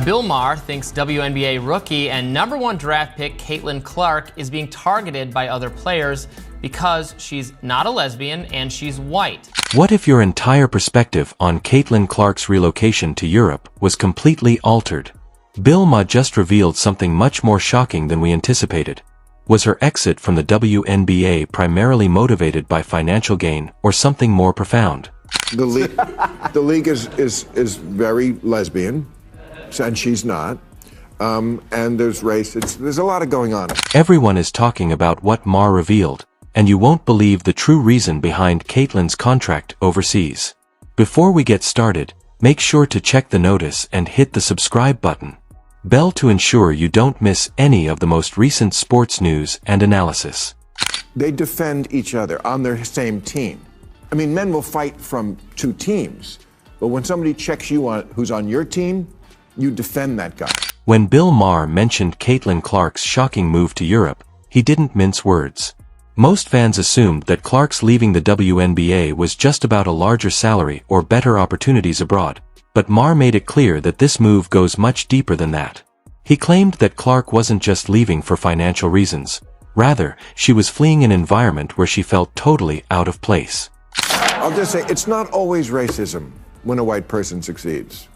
Bill Maher thinks WNBA rookie and #1 draft pick Caitlin Clark is being targeted by other players because she's not a lesbian and she's white. What if your entire perspective on Caitlin Clark's relocation to Europe was completely altered? Bill Maher just revealed something much more shocking than we anticipated. Was her exit from the WNBA primarily motivated by financial gain or something more profound? The league is very lesbian, and she's not. And there's race. There's a lot of going on. Everyone is talking about what Maher revealed, and you won't believe the true reason behind Caitlin's contract overseas. Before we get started, make sure to check the notice and hit the subscribe button. Bell to ensure you don't miss any of the most recent sports news and analysis. They defend each other on their same team. I mean, men will fight from two teams, but when somebody checks you on who's on your team, you defend that guy. When Bill Maher mentioned Caitlin Clark's shocking move to Europe, he didn't mince words. Most fans assumed that Clark's leaving the WNBA was just about a larger salary or better opportunities abroad, but Maher made it clear that this move goes much deeper than that. He claimed that Clark wasn't just leaving for financial reasons. Rather, she was fleeing an environment where she felt totally out of place. I'll just say, it's not always racism when a white person succeeds.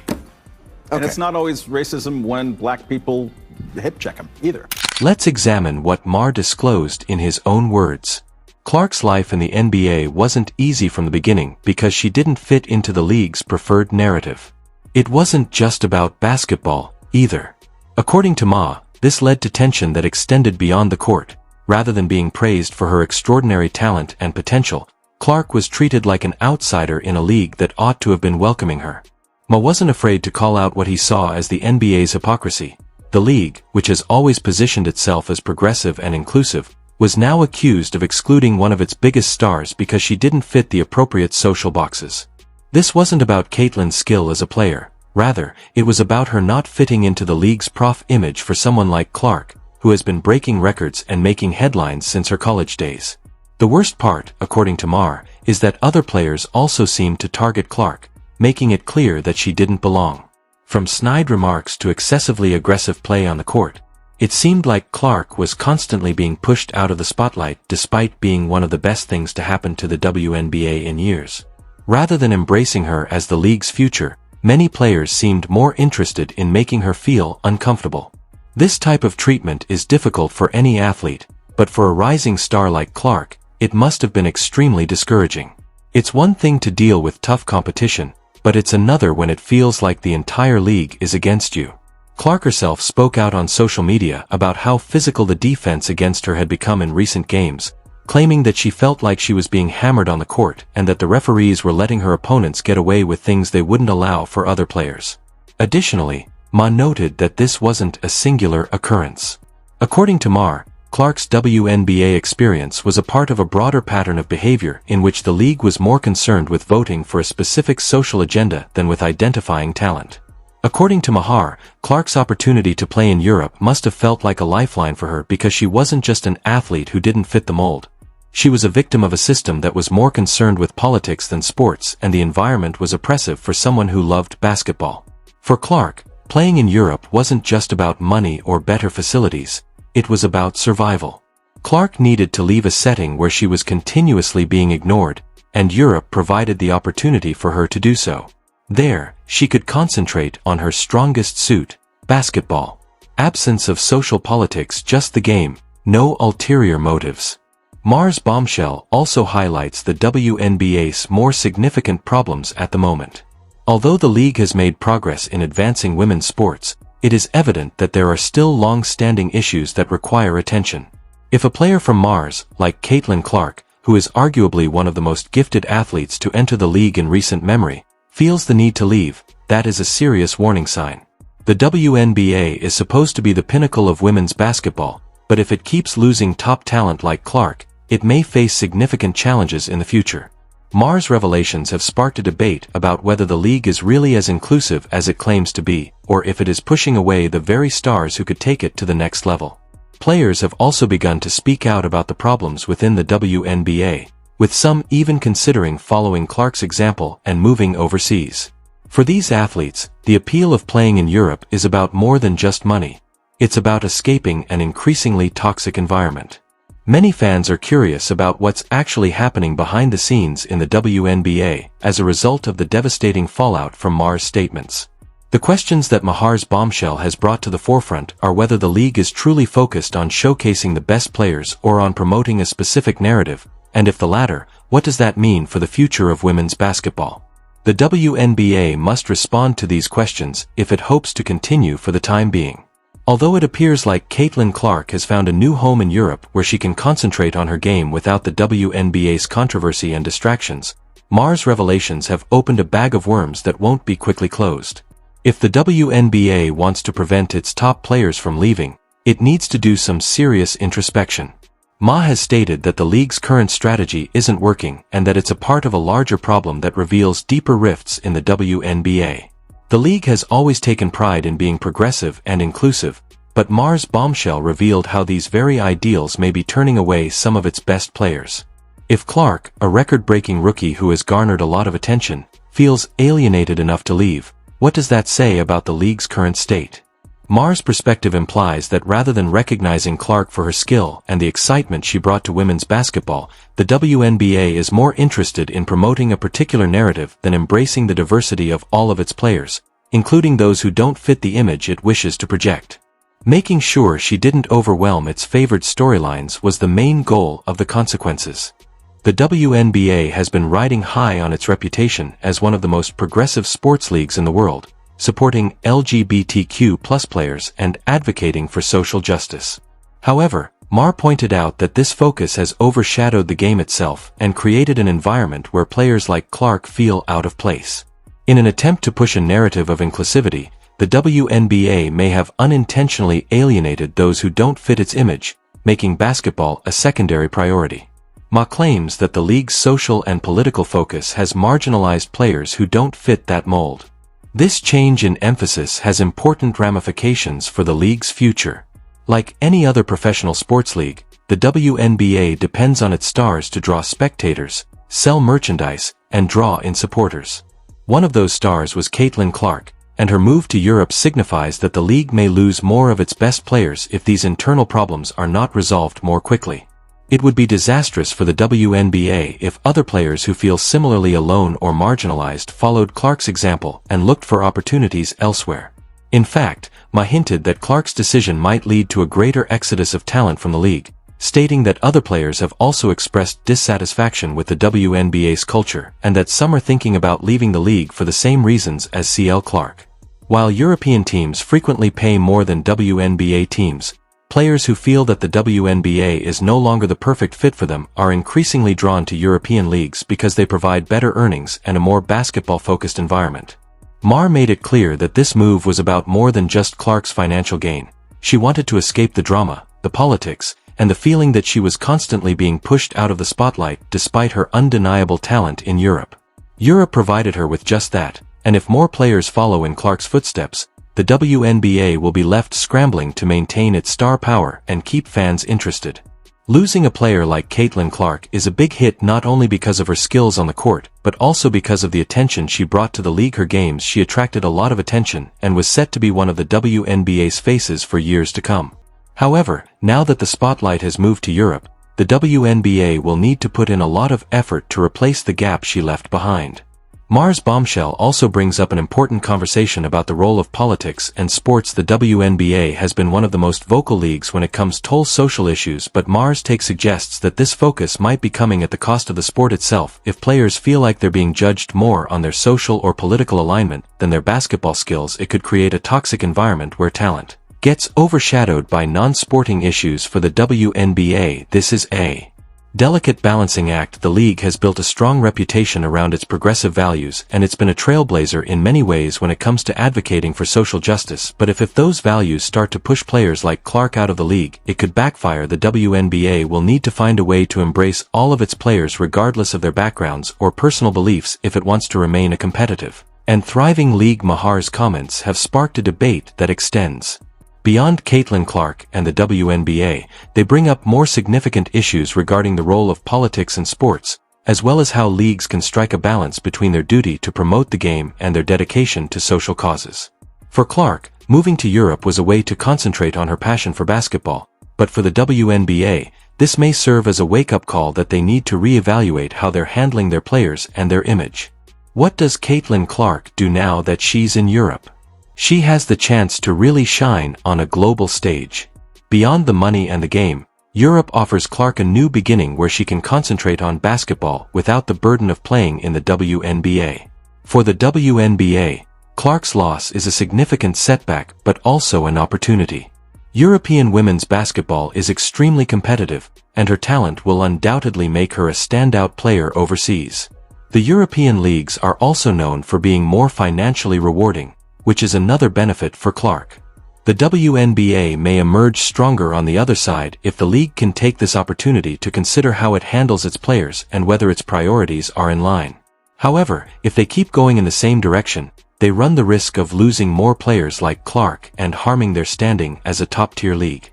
Okay. And it's not always racism when black people hip check him either. Let's examine what Maher disclosed in his own words. Clark's life in the NBA wasn't easy from the beginning because she didn't fit into the league's preferred narrative. It wasn't just about basketball, either. According to Maher, this led to tension that extended beyond the court. Rather than being praised for her extraordinary talent and potential, Clark was treated like an outsider in a league that ought to have been welcoming her. Maher wasn't afraid to call out what he saw as the NBA's hypocrisy. The league, which has always positioned itself as progressive and inclusive, was now accused of excluding one of its biggest stars because she didn't fit the appropriate social boxes. This wasn't about Caitlin's skill as a player. Rather, it was about her not fitting into the league's prof image for someone like Clark, who has been breaking records and making headlines since her college days. The worst part, according to Maher, is that other players also seemed to target Clark, making it clear that she didn't belong. From snide remarks to excessively aggressive play on the court, it seemed like Clark was constantly being pushed out of the spotlight despite being one of the best things to happen to the WNBA in years. Rather than embracing her as the league's future, many players seemed more interested in making her feel uncomfortable. This type of treatment is difficult for any athlete, but for a rising star like Clark, it must have been extremely discouraging. It's one thing to deal with tough competition, but it's another when it feels like the entire league is against you. Clark herself spoke out on social media about how physical the defense against her had become in recent games, claiming that she felt like she was being hammered on the court and that the referees were letting her opponents get away with things they wouldn't allow for other players. Additionally, Maher noted that this wasn't a singular occurrence. According to Maher, Clark's WNBA experience was a part of a broader pattern of behavior in which the league was more concerned with voting for a specific social agenda than with identifying talent. According to Maher, Clark's opportunity to play in Europe must have felt like a lifeline for her because she wasn't just an athlete who didn't fit the mold. She was a victim of a system that was more concerned with politics than sports, and the environment was oppressive for someone who loved basketball. For Clark, playing in Europe wasn't just about money or better facilities. It was about survival. Clark needed to leave a setting where she was continuously being ignored, and Europe provided the opportunity for her to do so. There, she could concentrate on her strongest suit, basketball. Absence of social politics, just the game, no ulterior motives. Maher's bombshell also highlights the WNBA's more significant problems at the moment. Although the league has made progress in advancing women's sports, it is evident that there are still long-standing issues that require attention. If a player from Mars, like Caitlin Clark, who is arguably one of the most gifted athletes to enter the league in recent memory, feels the need to leave, that is a serious warning sign. The WNBA is supposed to be the pinnacle of women's basketball, but if it keeps losing top talent like Clark, it may face significant challenges in the future. Maher's revelations have sparked a debate about whether the league is really as inclusive as it claims to be, or if it is pushing away the very stars who could take it to the next level. Players have also begun to speak out about the problems within the WNBA, with some even considering following Clark's example and moving overseas. For these athletes, the appeal of playing in Europe is about more than just money. It's about escaping an increasingly toxic environment. Many fans are curious about what's actually happening behind the scenes in the WNBA as a result of the devastating fallout from Maher's statements. The questions that Maher's bombshell has brought to the forefront are whether the league is truly focused on showcasing the best players or on promoting a specific narrative, and if the latter, what does that mean for the future of women's basketball? The WNBA must respond to these questions if it hopes to continue for the time being. Although it appears like Caitlin Clark has found a new home in Europe where she can concentrate on her game without the WNBA's controversy and distractions, Maher's revelations have opened a bag of worms that won't be quickly closed. If the WNBA wants to prevent its top players from leaving, it needs to do some serious introspection. Maher has stated that the league's current strategy isn't working and that it's a part of a larger problem that reveals deeper rifts in the WNBA. The league has always taken pride in being progressive and inclusive, but Maher's bombshell revealed how these very ideals may be turning away some of its best players. If Clark, a record-breaking rookie who has garnered a lot of attention, feels alienated enough to leave, what does that say about the league's current state? Maher's perspective implies that rather than recognizing Clark for her skill and the excitement she brought to women's basketball, the WNBA is more interested in promoting a particular narrative than embracing the diversity of all of its players, including those who don't fit the image it wishes to project. Making sure she didn't overwhelm its favored storylines was the main goal of the consequences. The WNBA has been riding high on its reputation as one of the most progressive sports leagues in the world, supporting LGBTQ+ players and advocating for social justice. However, Maher pointed out that this focus has overshadowed the game itself and created an environment where players like Clark feel out of place. In an attempt to push a narrative of inclusivity, the WNBA may have unintentionally alienated those who don't fit its image, making basketball a secondary priority. Maher claims that the league's social and political focus has marginalized players who don't fit that mold. This change in emphasis has important ramifications for the league's future. Like any other professional sports league, the WNBA depends on its stars to draw spectators, sell merchandise, and draw in supporters. One of those stars was Caitlin Clark, and her move to Europe signifies that the league may lose more of its best players if these internal problems are not resolved more quickly. It would be disastrous for the WNBA if other players who feel similarly alone or marginalized followed Clark's example and looked for opportunities elsewhere. In fact, Maher hinted that Clark's decision might lead to a greater exodus of talent from the league, stating that other players have also expressed dissatisfaction with the WNBA's culture and that some are thinking about leaving the league for the same reasons as CL Clark. While European teams frequently pay more than WNBA teams, players who feel that the WNBA is no longer the perfect fit for them are increasingly drawn to European leagues because they provide better earnings and a more basketball-focused environment. Maher made it clear that this move was about more than just Clark's financial gain. She wanted to escape the drama, the politics, and the feeling that she was constantly being pushed out of the spotlight despite her undeniable talent in Europe. Europe provided her with just that, and if more players follow in Clark's footsteps, the WNBA will be left scrambling to maintain its star power and keep fans interested. Losing a player like Caitlin Clark is a big hit not only because of her skills on the court, but also because of the attention she brought to the league. Her games she attracted a lot of attention and was set to be one of the WNBA's faces for years to come. However, now that the spotlight has moved to Europe, the WNBA will need to put in a lot of effort to replace the gap she left behind. Maher's bombshell also brings up an important conversation about the role of politics and sports. The WNBA has been one of the most vocal leagues when it comes to social issues, but Maher's take suggests that this focus might be coming at the cost of the sport itself. If players feel like they're being judged more on their social or political alignment than their basketball skills, it could create a toxic environment where talent gets overshadowed by non-sporting issues. For the WNBA, this is a delicate balancing act. The league has built a strong reputation around its progressive values, and it's been a trailblazer in many ways when it comes to advocating for social justice. But if those values start to push players like Clark out of the league, it could backfire. The WNBA will need to find a way to embrace all of its players regardless of their backgrounds or personal beliefs if it wants to remain a competitive and thriving league. Maher's comments have sparked a debate that extends beyond Caitlin Clark and the WNBA. They bring up more significant issues regarding the role of politics in sports, as well as how leagues can strike a balance between their duty to promote the game and their dedication to social causes. For Clark, moving to Europe was a way to concentrate on her passion for basketball, but for the WNBA, this may serve as a wake-up call that they need to re-evaluate how they're handling their players and their image. What does Caitlin Clark do now that she's in Europe? She has the chance to really shine on a global stage. Beyond the money and the game, Europe offers Clark a new beginning where she can concentrate on basketball without the burden of playing in the WNBA. For the WNBA, Clark's loss is a significant setback but also an opportunity. European women's basketball is extremely competitive, and her talent will undoubtedly make her a standout player overseas. The European leagues are also known for being more financially rewarding, which is another benefit for Clark. The WNBA may emerge stronger on the other side if the league can take this opportunity to consider how it handles its players and whether its priorities are in line. However, if they keep going in the same direction, they run the risk of losing more players like Clark and harming their standing as a top-tier league.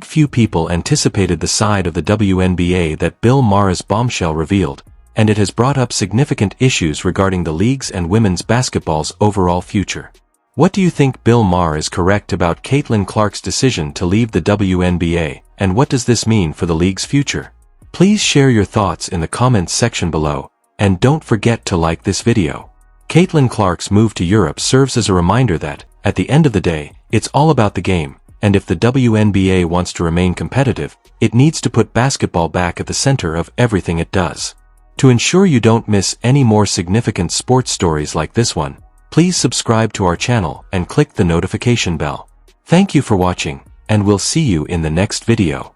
Few people anticipated the side of the WNBA that Bill Maher's bombshell revealed, and it has brought up significant issues regarding the league's and women's basketball's overall future. What do you think Bill Maher is correct about Caitlin Clark's decision to leave the WNBA, and what does this mean for the league's future? Please share your thoughts in the comments section below, and don't forget to like this video. Caitlin Clark's move to Europe serves as a reminder that, at the end of the day, it's all about the game, and if the WNBA wants to remain competitive, it needs to put basketball back at the center of everything it does. To ensure you don't miss any more significant sports stories like this one, please subscribe to our channel and click the notification bell. Thank you for watching, and we'll see you in the next video.